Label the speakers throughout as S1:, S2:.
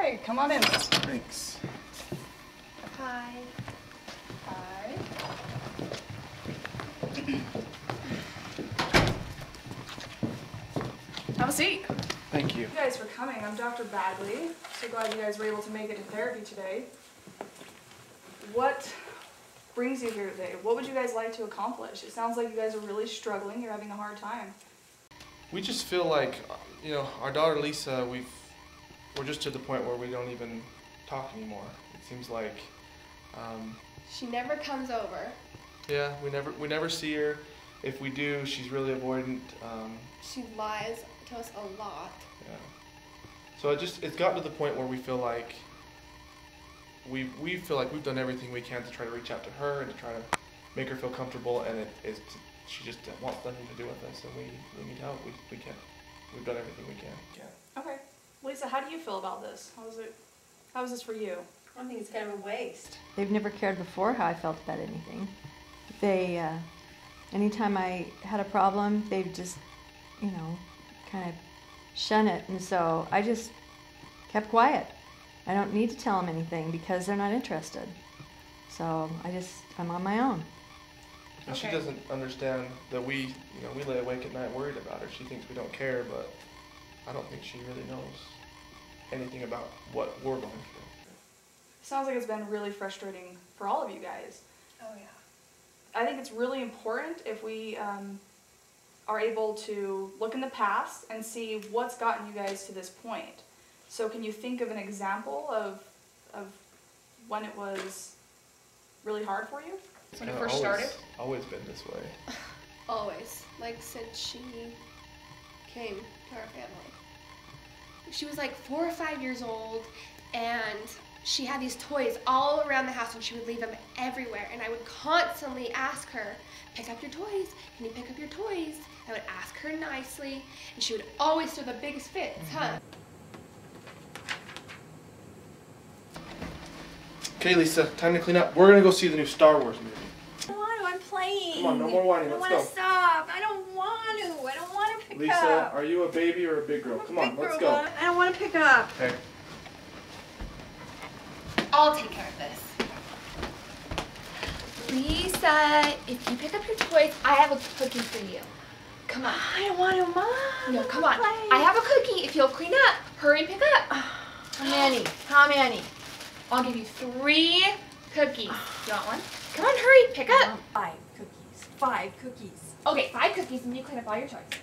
S1: Hi, come on in.
S2: Thanks.
S3: Hi.
S1: Hi. Have a seat.
S2: Thank you.
S1: Thank you guys for coming. I'm Dr. Bagley. So glad you guys were able to make it to therapy today. What brings you here today? What would you guys like to accomplish? It sounds like you guys are really struggling. You're having a hard time.
S2: We just feel like, our daughter Lisa, we're just to the point where we don't even talk anymore. It seems like,
S3: She never comes over.
S2: yeah, we never see her. If we do, she's really avoidant.
S3: She lies to us a lot.
S2: Yeah. So it's gotten to the point where we feel like we feel like we've done everything we can to try to reach out to her and to try to make her feel comfortable, and she just wants nothing to do with us, and we need help. We can't. We've done everything we can. Yeah.
S1: Okay. Lisa, how do you feel about this? How is this for you?
S4: I think it's kind of a waste.
S5: They've never cared before how I felt about anything. They, anytime I had a problem, they'd just, kind of shun it. And so I just kept quiet. I don't need to tell them anything because they're not interested. So I'm on my own.
S2: And
S1: Okay.
S2: she doesn't understand that we lay awake at night worried about her. She thinks we don't care, but I don't think she really knows anything about what we're going through.
S1: Sounds like it's been really frustrating for all of you guys.
S4: Oh, yeah.
S1: I think it's really important if we are able to look in the past and see what's gotten you guys to this point. So can you think of an example of when it was really hard for you? When it
S2: Kinda
S1: first started?
S2: Always been this way.
S3: Always. Like since she came to our family. She was like 4 or 5 years old, and she had these toys all around the house, and she would leave them everywhere. And I would constantly ask her, pick up your toys. Can you pick up your toys? I would ask her nicely, and she would always throw the biggest fits, huh?
S2: Okay, Lisa, time to clean up. We're gonna go see the new Star Wars movie.
S4: I don't want to. I'm playing.
S2: Come on, no more whining.
S4: I don't
S2: Let's
S4: want
S2: go.
S4: to stop. I don't want to. I don't want to pick
S2: Lisa,
S4: up.
S2: are you a baby or a big girl? Come on,
S4: Big
S2: let's
S4: girl,
S2: go.
S4: I don't want to pick up.
S2: Okay.
S3: I'll take care of this. Lisa, if you pick up your toys, I have a cookie for you. Come on.
S4: I don't want to, Mom.
S3: No, come on. I have a cookie. If you'll clean up, hurry and pick up.
S5: How many? How many?
S3: I'll give you 3 cookies. Do you want one? Come on, hurry, pick up.
S4: 5 cookies. 5 cookies.
S3: Okay, 5 cookies, and you clean up all your toys.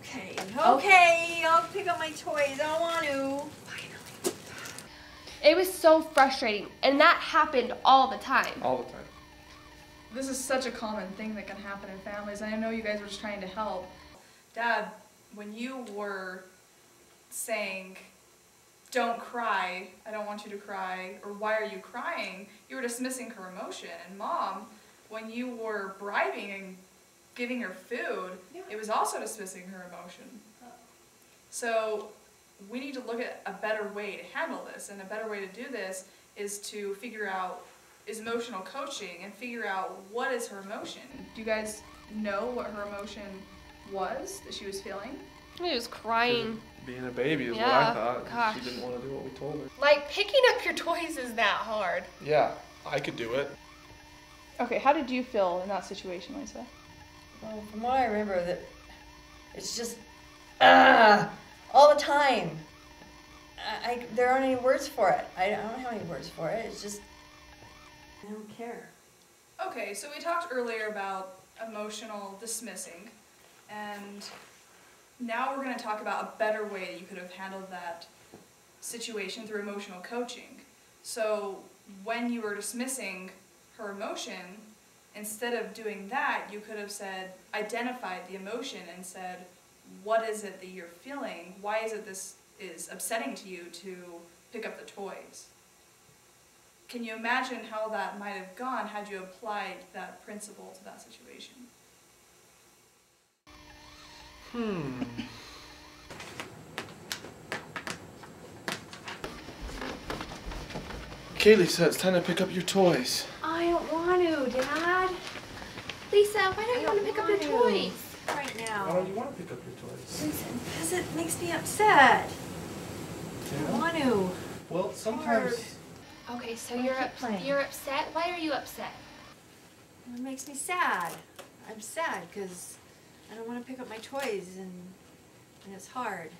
S4: Okay. Okay. I'll pick up my toys. I don't want to.
S3: It was so frustrating, and that happened all the time.
S2: All the time.
S1: This is such a common thing that can happen in families, and I know you guys were just trying to help. Dad, when you were saying, don't cry, I don't want you to cry, or why are you crying, you were dismissing her emotion. And Mom, when you were bribing and giving her food, it was also dismissing her emotion. So we need to look at a better way to handle this, and a better way to do this is to figure out emotional coaching and figure out what is her emotion. Do you guys know what her emotion was that she was feeling?
S3: She was crying.
S2: Being a baby is what I
S3: Yeah,
S2: thought.
S3: gosh.
S2: She didn't want to do what we told her.
S3: Like, picking up your toys is that hard.
S2: Yeah, I could do it.
S1: Okay, how did you feel in that situation, Lisa?
S4: Well, from what I remember, that it's just all the time. There aren't any words for it. I don't have any words for it. It's just I don't care.
S1: Okay, so we talked earlier about emotional dismissing, and now we're going to talk about a better way that you could have handled that situation through emotional coaching. So when you were dismissing her emotion, instead of doing that, you could have said, identified the emotion and said, what is it that you're feeling? Why is it this is upsetting to you to pick up the toys? Can you imagine how that might have gone had you applied that principle to that situation?
S2: Okay, Lisa, it's time to pick up your toys.
S4: I don't want to, Dad.
S3: Lisa, why don't you want to pick up your toys?
S4: Right
S2: Why
S4: now.
S2: don't you want to pick up your toys?
S4: Because it makes me upset.
S2: Yeah.
S4: I want
S5: to.
S2: Well, sometimes.
S3: Okay, so
S5: Well, keep playing.
S3: you're upset? Why are you upset?
S5: It makes me sad. I'm sad because I don't want to pick up my toys and it's hard.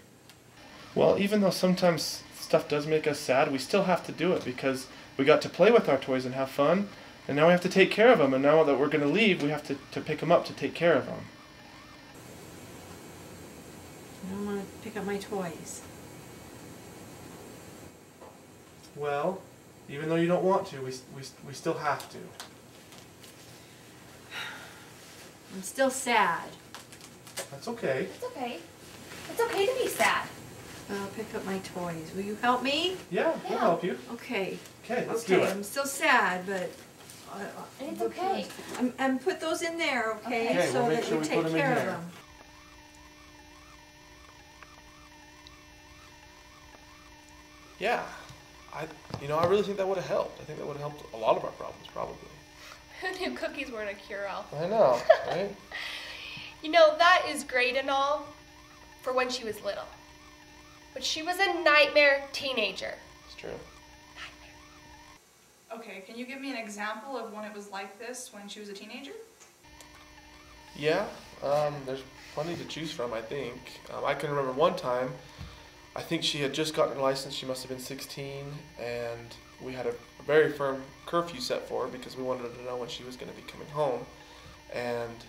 S2: Well, even though sometimes stuff does make us sad, we still have to do it because we got to play with our toys and have fun, and now we have to take care of them, and now that we're going to leave, we have to pick them up to take care of them.
S5: I don't want to pick up my toys.
S2: Well, even though you don't want to, we still have to.
S5: I'm still sad.
S2: That's okay.
S3: It's okay. It's okay to be sad.
S5: I'll pick up my toys. Will you help me?
S2: Yeah, we'll help you.
S5: Okay.
S2: Okay, let's do it.
S5: I'm still sad, but
S3: It's okay.
S5: And put those in there, okay?
S2: Okay,
S5: So
S2: we'll make
S5: that
S2: sure
S5: you
S2: we
S5: take
S2: put 'em in
S5: care of
S2: here.
S5: them.
S2: Yeah, I really think that would have helped. I think that would have helped a lot of our problems, probably.
S3: Who knew cookies weren't a cure-all?
S2: I know, right?
S3: You know, that is great and all for when she was little. But she was a nightmare teenager.
S2: It's true.
S1: Okay, can you give me an example of when it was like this when she was a teenager?
S2: Yeah, there's plenty to choose from, I think. I can remember one time, I think she had just gotten her license, she must have been 16, and we had a very firm curfew set for her because we wanted to know when she was going to be coming home. And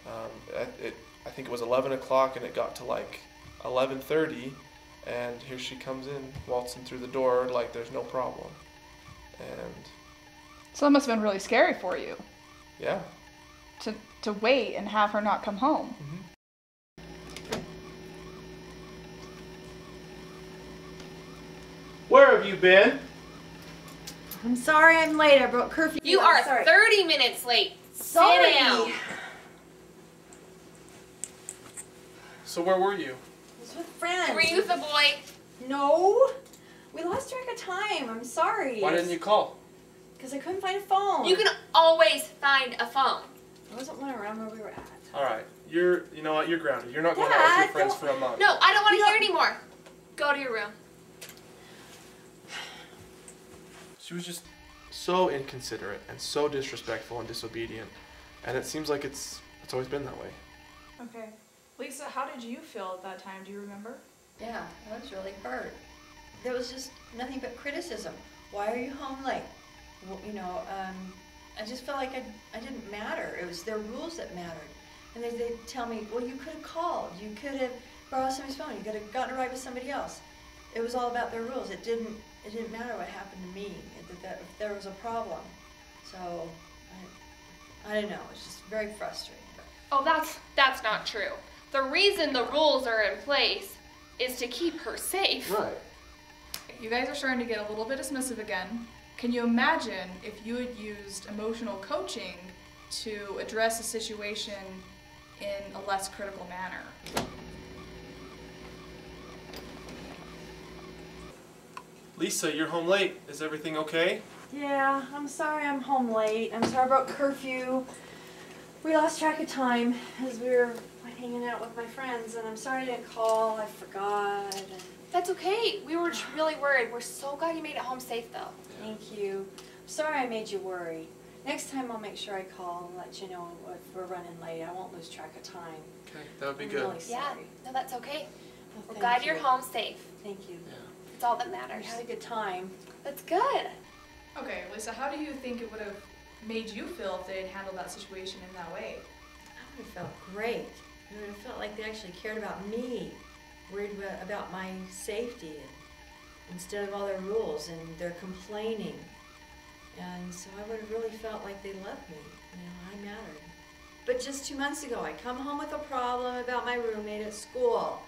S2: I think it was 11 o'clock and it got to like 11:30, and here she comes in, waltzing through the door like there's no problem. And
S1: So that must have been really scary for you
S2: yeah.
S1: to wait and have her not come home.
S2: Where have you been?
S5: I'm sorry I'm late. I broke curfew.
S3: You
S5: I'm
S3: are
S5: sorry.
S3: 30 minutes late.
S5: Sorry.
S3: Sit down.
S2: So where were you?
S5: I was with friends.
S3: Were you the boy?
S5: No. We lost track of time. I'm sorry.
S2: Why didn't you call?
S5: Because I couldn't find a phone.
S3: You can always find a phone.
S5: There wasn't one around where we were at.
S2: All right, you know what? You're grounded. You're not going out with your
S5: Dad,
S2: friends
S5: don't-
S2: for a month.
S3: No, I don't want to
S5: You
S3: hear
S5: don't-
S3: anymore. Go to your room.
S2: She was just so inconsiderate and so disrespectful and disobedient, and it seems like it's always been that way.
S1: Okay. Lisa, how did you feel at that time? Do you remember?
S4: Yeah, I was really hurt. There was just nothing but criticism. Why are you home late? Well, I just felt like I didn't matter. It was their rules that mattered. And they'd tell me, well, you could have called. You could have borrowed somebody's phone. You could have gotten a ride with somebody else. It was all about their rules. It didn't matter what happened to me, if there was a problem. So, I don't know. It's just very frustrating.
S3: Oh, that's not true. The reason the rules are in place is to keep her safe.
S2: Right.
S1: You guys are starting to get a little bit dismissive again. Can you imagine if you had used emotional coaching to address a situation in a less critical manner?
S2: Lisa, you're home late. Is everything okay?
S5: Yeah, I'm sorry I'm home late. I'm sorry about curfew. We lost track of time as we were hanging out with my friends, and I'm sorry I didn't call. I forgot. And
S3: That's okay. We were just really worried. We're so glad you made it home safe, though.
S5: thank you. I'm sorry I made you worry. Next time I'll make sure I call and let you know if we're running late. I won't lose track of time.
S2: Okay, that would be
S5: I'm
S2: good.
S5: really
S3: Yeah,
S5: sorry.
S3: no, that's okay.
S5: Well,
S3: We're
S5: thank
S3: glad you're
S5: you.
S3: home safe.
S5: Thank you.
S2: Yeah.
S3: It's all that
S5: I
S3: matters.
S5: had a good time.
S3: That's good.
S1: Okay, Lisa, how do you think it would have made you feel if they had handled that situation in that way?
S4: I would have felt great. I would have felt like they actually cared about me, worried about my safety, instead of all their rules and their complaining. And so I would have really felt like they loved me. I mattered. But just 2 months ago, I come home with a problem about my roommate at school,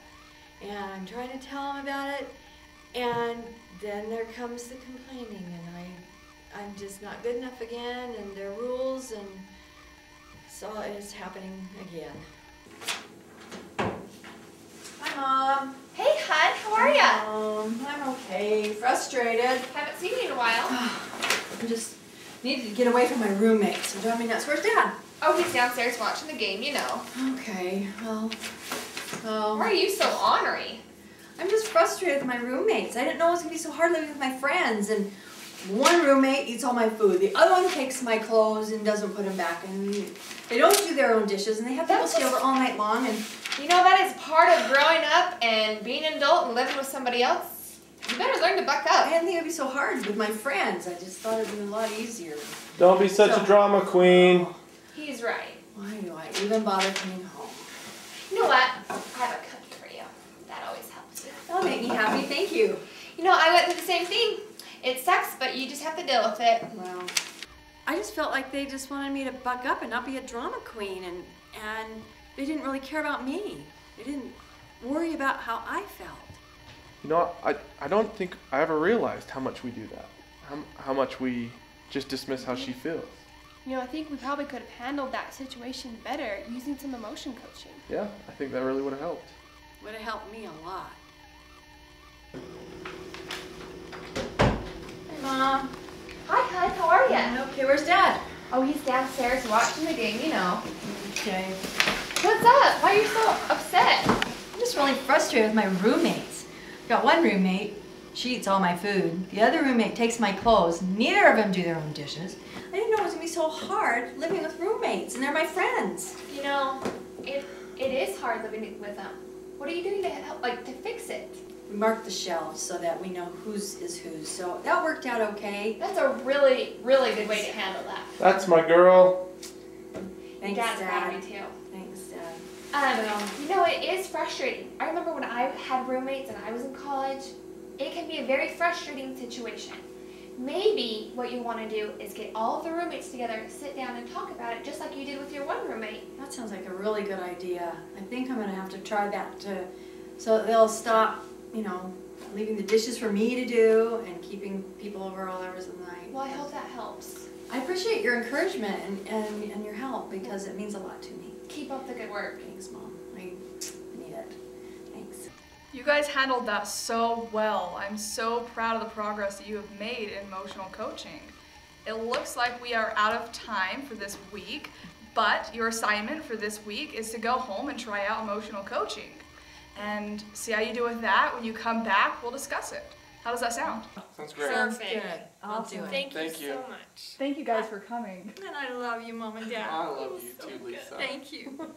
S4: and I'm trying to tell him about it, and then there comes the complaining, and I'm just not good enough again, and their rules, and so it's happening again.
S5: Hi, Mom.
S3: Hey, hon, how are ya?
S5: I'm okay. Frustrated.
S3: Haven't seen you in a while.
S5: I just needed to get away from my roommate. So drive me nuts. Where's Dad?
S3: Oh, he's downstairs watching the game, you know.
S5: Okay. Well.
S3: Why are you so ornery?
S4: I'm just frustrated with my roommates. I didn't know it was going to be so hard living with my friends. And one roommate eats all my food. The other one takes my clothes and doesn't put them back. And they don't do their own dishes. And they have people stay over all night long. And
S3: You know, that is part of growing up and being an adult and living with somebody else. You better learn to buck
S4: I
S3: up.
S4: didn't think it would be so hard with my friends. I just thought it would be a lot easier.
S2: Don't be such a drama queen.
S3: He's right.
S4: Why do I even bother coming home?
S3: You know what? I have a cookie for you. That always helps.
S4: That'll make me happy. Thank you.
S3: You know, I went through the same thing. It sucks, but you just have to deal with it.
S4: Well,
S5: I just felt like they just wanted me to buck up and not be a drama queen, and they didn't really care about me. They didn't worry about how I felt.
S2: You know, I don't think I ever realized how much we do that. How much we just dismiss how she feels.
S3: You know, I think we probably could have handled that situation better using some emotion coaching.
S2: Yeah, I think that really would have helped.
S5: Would have helped me a lot.
S4: hey, Mom.
S3: Hi, hon. How are you?
S4: Okay, where's Dad?
S3: Oh, he's downstairs watching the game, you know.
S4: Okay.
S3: What's up? Why are you so upset?
S4: I'm just really frustrated with my roommates. I've got one roommate, she eats all my food. The other roommate takes my clothes. Neither of them do their own dishes. I didn't know it was going to be so hard living with roommates, and they're my friends.
S3: You know, it is hard living with them. What are you doing to help, to fix it?
S4: We marked the shelves so that we know whose is whose, so that worked out okay.
S3: That's a really, really good way to handle that.
S2: That's my girl.
S4: Thanks,
S3: Dad's proud
S4: Dad.
S3: of me too.
S4: Thanks, Dad.
S3: You know, it is frustrating. I remember when I had roommates and I was in college, it can be a very frustrating situation. Maybe what you want to do is get all of the roommates together, sit down and talk about it just like you did with your one roommate.
S4: That sounds like a really good idea. I think I'm going to have to try that too, so that they'll stop, leaving the dishes for me to do and keeping people over all hours of the night.
S3: Well, I hope that helps.
S4: I appreciate your encouragement and your help because it means a lot to me.
S3: Keep up the good work.
S4: Thanks, Mom. I need it. Thanks.
S1: You guys handled that so well. I'm so proud of the progress that you have made in emotional coaching. It looks like we are out of time for this week, but your assignment for this week is to go home and try out emotional coaching. And see how you do with that. When you come back, we'll discuss it. How does that sound?
S2: Sounds great.
S4: Sounds good. I'll do it.
S3: Thank
S2: Thank
S3: you
S2: you.
S3: so much.
S1: Thank you guys for coming.
S5: And I love you, Mom and Dad.
S2: I love you too, Lisa.
S5: Thank you.